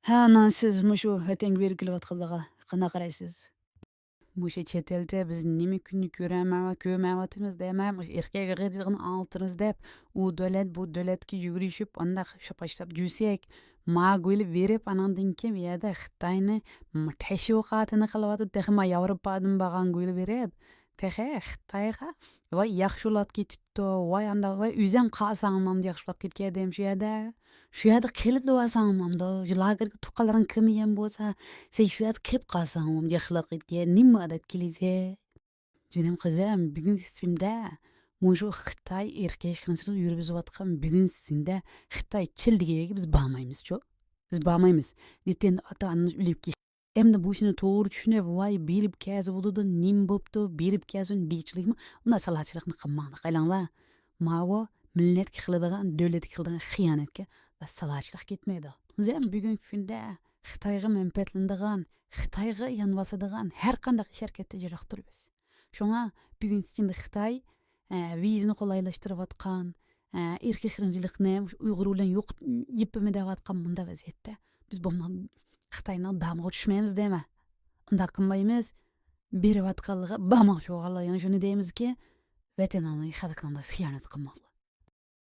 Анан сиз мушу этең белгилеп атканга кандай карайсыз? Мушу чет элде биз неме күнү көрмөп атабыз деме, эркек кызын алтырыз деп, у дөлөт бу дөлөткө жүгүрүшүп, анда шапаштап жүрсек, мага күлүп берип, анан кийин бияда Кытайны тешибакатыны кылып атып, техма Европадын баган күлүп берет. Техе Кытайга вай жакшылап кетиптүү, вай анда вай үзең калсаң жакшылап кеткен дем шу жерде. Шу жерде келип алсаң лагерге тукканларың кирмеген болса, сен шу жерде келип калсаң жакшылап кеткен, неме деп келисе? Жөнөм кызым, бүгүн фильмде мушу Кытай эркекчилик жүргүзүп аткан бизнесинде Кытай чилдигиге биз бармайбызчу. Биз бармайбыз. Нетен ата анын үлүп эмне бу ишини туура түшүнөп, вай берип кезип болду, нем болупту, берип кезин бийчилигими, мына салачылыкны кылмаңдык. Айлаңла, мабу миллетке кылдыган, дөлөткө кылдыган хыянатка салачылык кетмейди. Зем бүгүн фильмде Кытайга менпетлендиган, Кытайга янбасыдыган һәр кандай иш аракетти жактырбыз. Шуңа бүгүн фильмде Кытай визаны колайлаштырып аткан, эркекчиликни уйгур белән юк епеме деп аткан мында вазиятте биз бундан Кытайның дамыгы түшмәйбез деме. Анда кылмайбыз. Берип атканлыгы бамак чугалла, яны шуны дейбизки, ватан аны хадаканда хыянат кылмак.